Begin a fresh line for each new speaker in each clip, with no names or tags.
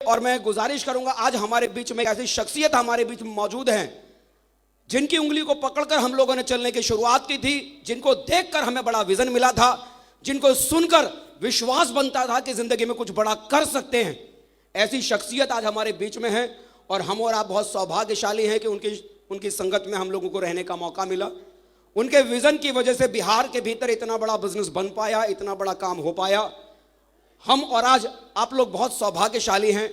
और मैं गुजारिश करूंगा, आज हमारे बीच में ऐसी शख्सियत हमारे बीच में मौजूद हैं जिनकी उंगली को पकड़कर हम लोगों ने चलने की शुरुआत की थी, जिनको देखकर हमें बड़ा विजन मिला था, जिनको सुनकर विश्वास बनता था कि जिंदगी में कुछ बड़ा कर सकते हैं। ऐसी शख्सियत आज हमारे बीच में है और हम और आप बहुत सौभाग्यशाली हैं कि उनकी संगत में हम लोगों को रहने का मौका मिला। उनके विजन की वजह से बिहार के भीतर इतना बड़ा बिजनेस बन पाया, इतना बड़ा काम हो पाया। हम और आज आप लोग बहुत सौभाग्यशाली हैं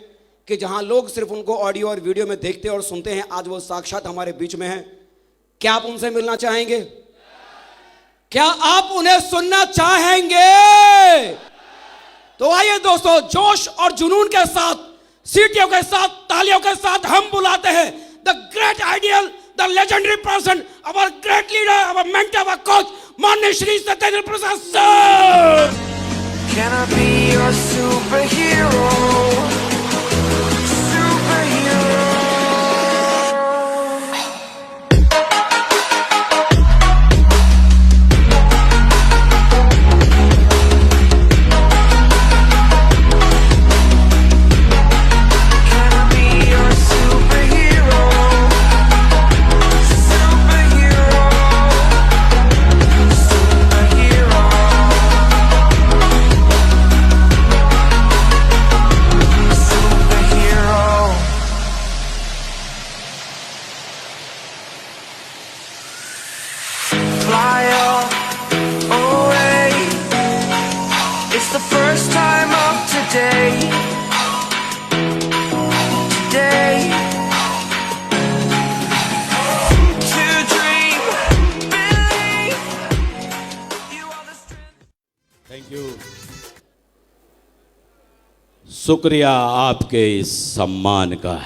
कि जहां लोग सिर्फ उनको ऑडियो और वीडियो में देखते और सुनते हैं, आज वो साक्षात हमारे बीच में हैं। क्या आप उनसे मिलना चाहेंगे? क्या आप उन्हें सुनना चाहेंगे? तो आइए दोस्तों, जोश और जुनून के साथ, सीटियों के साथ, तालियों के साथ हम बुलाते हैं the great ideal, the legendary person, our great leader, our mentor, our coach, माननीय श्री सत्येंद्र प्रसाद sir.
Can I be your superhero? Superhero. Can I be your superhero? Superhero. Superhero. Fly away. It's the first time of today. Today. To dream, believe. You are the strength.
Thank you. शुक्रिया आपके इस सम्मान का।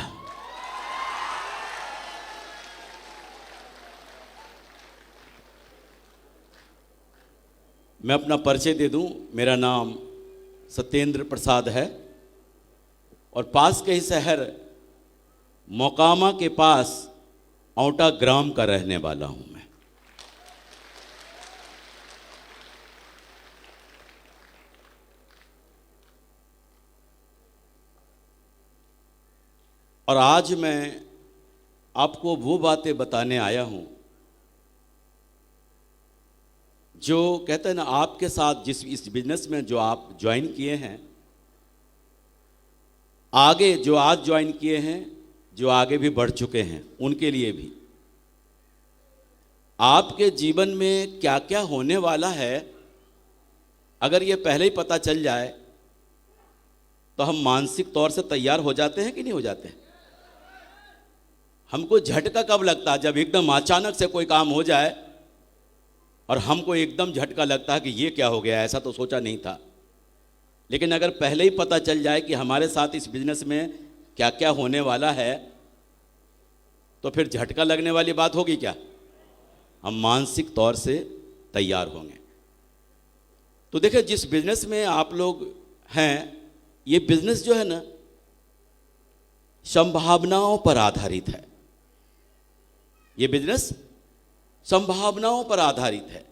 मैं अपना परिचय दे दूं, मेरा नाम सत्येंद्र प्रसाद है और पास के ही शहर मोकामा के पास औंटा ग्राम का रहने वाला हूं मैं। और आज मैं आपको वो बातें बताने आया हूं जो कहते हैं ना, आपके साथ इस बिजनेस में जो आप ज्वाइन किए हैं, आगे जो आज ज्वाइन किए हैं, जो आगे भी बढ़ चुके हैं, उनके लिए भी आपके जीवन में क्या क्या होने वाला है, अगर ये पहले ही पता चल जाए तो हम मानसिक तौर से तैयार हो जाते हैं कि नहीं हो जाते हैं? हमको झटका कब लगता है? जब एकदम अचानक से कोई काम हो जाए और हमको एकदम झटका लगता है कि ये क्या हो गया, ऐसा तो सोचा नहीं था। लेकिन अगर पहले ही पता चल जाए कि हमारे साथ इस बिजनेस में क्या क्या होने वाला है, तो फिर झटका लगने वाली बात होगी क्या? हम मानसिक तौर से तैयार होंगे। तो देखिए, जिस बिजनेस में आप लोग हैं, ये बिजनेस जो है ना, संभावनाओं पर आधारित है। ये बिजनेस संभावनाओं पर आधारित है।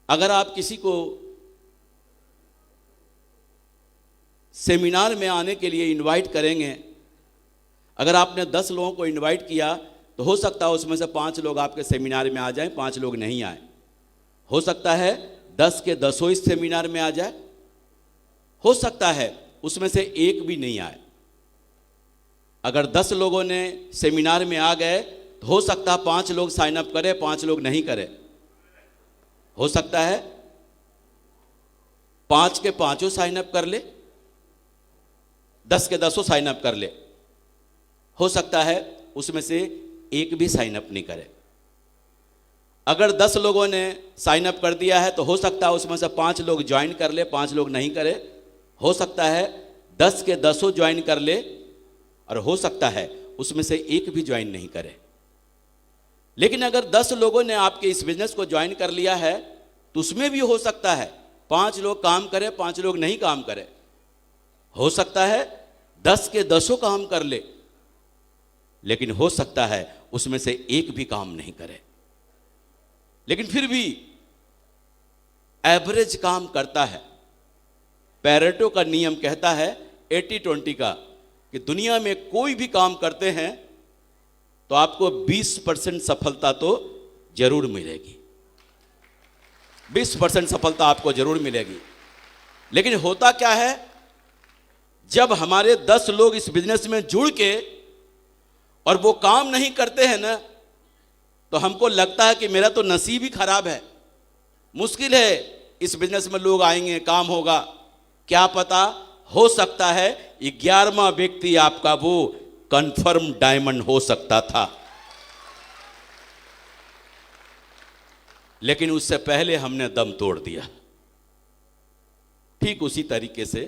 अगर आप किसी को सेमिनार में आने के लिए इनवाइट करेंगे, अगर आपने 10 लोगों को इनवाइट किया तो हो सकता है उसमें से 5 लोग आपके सेमिनार में आ जाएं, 5 लोग नहीं आए। हो सकता है 10 के 10 इस सेमिनार में आ जाए, हो सकता है उसमें से एक भी नहीं आए। अगर 10 लोगों ने सेमिनार में आ गए तो हो सकता है 5 लोग साइन अप करें, 5 लोग नहीं करें। हो सकता है 5 के 5 साइन अप कर ले, 10 के 10 साइन अप कर ले। हो सकता है उसमें से एक भी साइन अप नहीं करे। अगर 10 लोगों ने साइन अप कर दिया है तो हो सकता है उसमें से 5 लोग ज्वाइन कर ले, 5 लोग नहीं करे। हो सकता है 10 के 10 ज्वाइन कर ले और हो सकता है उसमें से एक भी ज्वाइन नहीं करे। लेकिन अगर 10 लोगों ने आपके इस बिजनेस को ज्वाइन कर लिया है तो उसमें भी हो सकता है 5 लोग काम करें, 5 लोग नहीं काम करें। हो सकता है 10 के 10 काम कर ले, लेकिन हो सकता है उसमें से एक भी काम नहीं करे। लेकिन फिर भी एवरेज काम करता है। पैरेटो का नियम कहता है 80-20 का, कि दुनिया में कोई भी काम करते हैं तो आपको 20% सफलता तो जरूर मिलेगी, 20% सफलता आपको जरूर मिलेगी। लेकिन होता क्या है, जब हमारे 10 लोग इस बिजनेस में जुड़ के और वो काम नहीं करते हैं ना, तो हमको लगता है कि मेरा तो नसीब ही खराब है, मुश्किल है इस बिजनेस में लोग आएंगे, काम होगा। क्या पता, हो सकता है 11वां व्यक्ति आपका वो कंफर्म डायमंड हो सकता था। लेकिन उससे पहले हमने दम तोड़ दिया। ठीक उसी तरीके से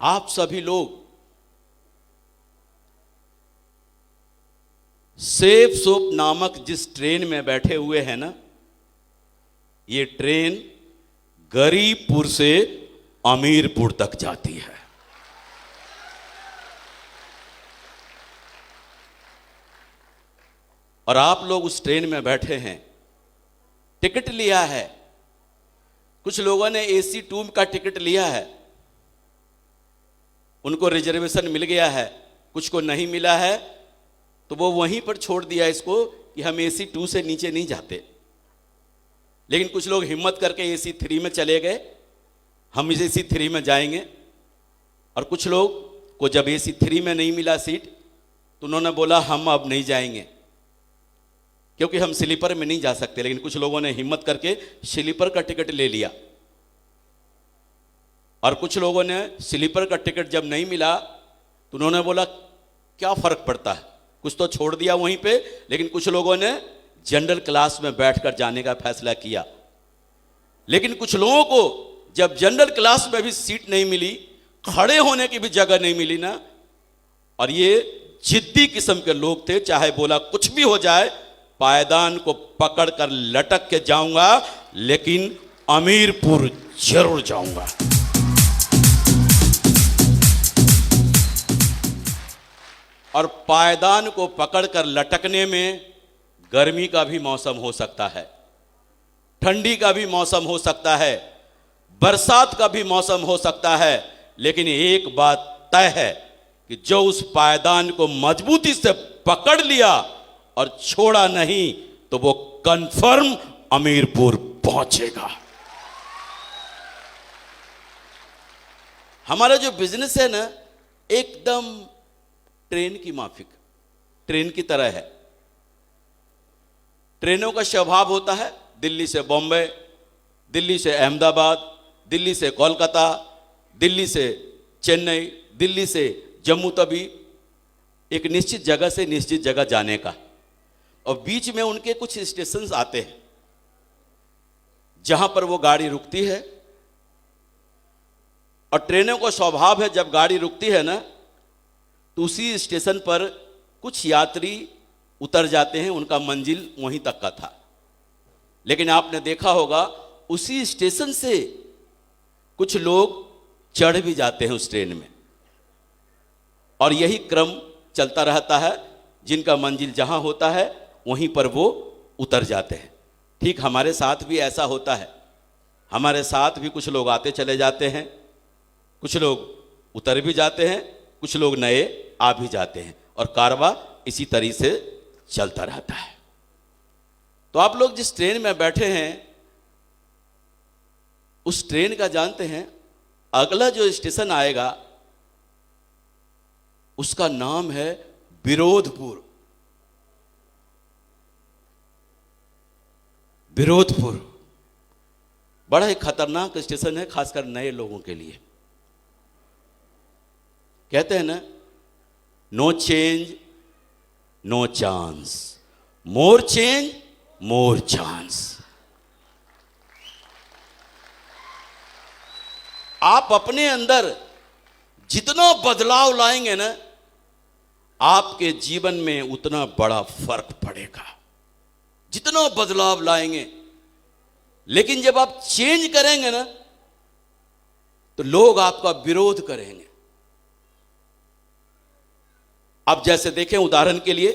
आप सभी लोग सेफ सोप नामक जिस ट्रेन में बैठे हुए हैं ना, ये ट्रेन गरीबपुर से अमीरपुर तक जाती है। और आप लोग उस ट्रेन में बैठे हैं, टिकट लिया है। कुछ लोगों ने AC 2 का टिकट लिया है, उनको रिजर्वेशन मिल गया है, कुछ को नहीं मिला है, तो वो वहीं पर छोड़ दिया इसको कि हम AC 2 से नीचे नहीं जाते। लेकिन कुछ लोग हिम्मत करके AC 3 में चले गए, हम इस AC 3 में जाएंगे। और कुछ लोग को जब AC 3 में नहीं मिला सीट, तो उन्होंने बोला हम अब नहीं जाएंगे, क्योंकि हम स्लीपर में नहीं जा सकते। लेकिन कुछ लोगों ने हिम्मत करके स्लीपर का टिकट ले लिया। और कुछ लोगों ने स्लीपर का टिकट जब नहीं मिला, तो उन्होंने बोला क्या फर्क पड़ता है, कुछ तो छोड़ दिया वहीं पे। लेकिन कुछ लोगों ने जनरल क्लास में बैठकर जाने का फैसला किया। लेकिन कुछ लोगों को जब जनरल क्लास में भी सीट नहीं मिली, खड़े होने की भी जगह नहीं मिली ना, और ये जिद्दी किस्म के लोग थे, चाहे बोला कुछ भी हो जाए, पायदान को पकड़कर लटक के जाऊंगा, लेकिन अमीरपुर जरूर जाऊंगा। और पायदान को पकड़कर लटकने में गर्मी का भी मौसम हो सकता है, ठंडी का भी मौसम हो सकता है, बरसात का भी मौसम हो सकता है। लेकिन एक बात तय है कि जो उस पायदान को मजबूती से पकड़ लिया और छोड़ा नहीं, तो वो कंफर्म अमीरपुर पहुंचेगा। हमारा जो बिजनेस है ना, एकदम ट्रेन की माफिक, ट्रेन की तरह है। ट्रेनों का स्वभाव होता है दिल्ली से बॉम्बे, दिल्ली से अहमदाबाद, दिल्ली से कोलकाता, दिल्ली से चेन्नई, दिल्ली से जम्मू तवी, एक निश्चित जगह से निश्चित जगह जाने का। और बीच में उनके कुछ स्टेशंस आते हैं जहां पर वो गाड़ी रुकती है। और ट्रेनों का स्वभाव है, जब गाड़ी रुकती है ना, तो उसी स्टेशन पर कुछ यात्री उतर जाते हैं, उनका मंजिल वहीं तक का था। लेकिन आपने देखा होगा उसी स्टेशन से कुछ लोग चढ़ भी जाते हैं उस ट्रेन में, और यही क्रम चलता रहता है। जिनका मंजिल जहां होता है वहीं पर वो उतर जाते हैं। ठीक हमारे साथ भी ऐसा होता है, हमारे साथ भी कुछ लोग आते चले जाते हैं, कुछ लोग उतर भी जाते हैं, कुछ लोग नए आ भी जाते हैं, और कारवां इसी तरीके से चलता रहता है। तो आप लोग जिस ट्रेन में बैठे हैं, उस ट्रेन का जानते हैं अगला जो स्टेशन आएगा उसका नाम है विरोधपुर। विरोधपुर बड़ा ही खतरनाक स्टेशन है, खासकर नए लोगों के लिए। कहते हैं ना, नो चेंज नो चांस, मोर चेंज मोर चांस। आप अपने अंदर जितना बदलाव लाएंगे ना, आपके जीवन में उतना बड़ा फर्क पड़ेगा, जितना बदलाव लाएंगे। लेकिन जब आप चेंज करेंगे ना, तो लोग आपका विरोध करेंगे। अब जैसे देखें उदाहरण के लिए,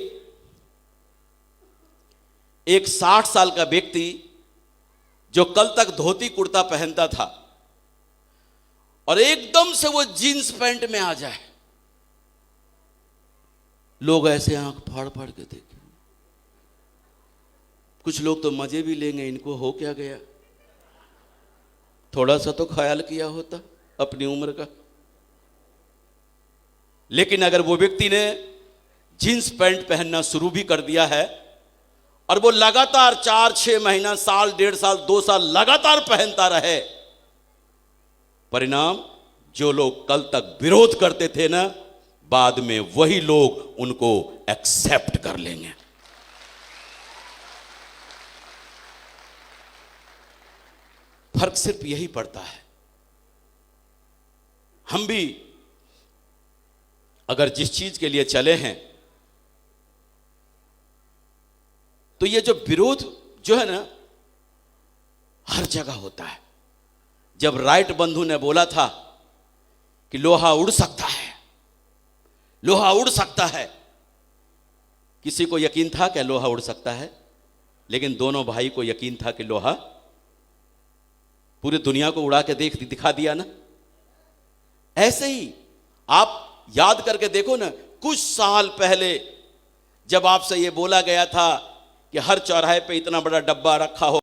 एक 60 साल का व्यक्ति जो कल तक धोती कुर्ता पहनता था और एकदम से वो जीन्स पैंट में आ जाए, लोग ऐसे आंख फाड़ फाड़ के देखे। कुछ लोग तो मजे भी लेंगे, इनको हो क्या गया, थोड़ा सा तो ख्याल किया होता अपनी उम्र का। लेकिन अगर वो व्यक्ति ने जींस पैंट पहनना शुरू भी कर दिया है और वो लगातार 4-6 महीना, साल, 1.5 साल, 2 साल लगातार पहनता रहे, परिणाम जो लोग कल तक विरोध करते थे ना, बाद में वही लोग उनको एक्सेप्ट कर लेंगे। फर्क सिर्फ यही पड़ता है। हम भी अगर जिस चीज के लिए चले हैं, तो ये जो विरोध जो है ना, हर जगह होता है। जब राइट बंधु ने बोला था कि लोहा उड़ सकता है, लोहा उड़ सकता है, किसी को यकीन था क्या लोहा उड़ सकता है? लेकिन दोनों भाई को यकीन था कि लोहा पूरी दुनिया को उड़ा के दिखा दिया ना। ऐसे ही आप याद करके देखो ना, कुछ साल पहले जब आपसे ये बोला गया था कि हर चौराहे पे इतना बड़ा डब्बा रखा हो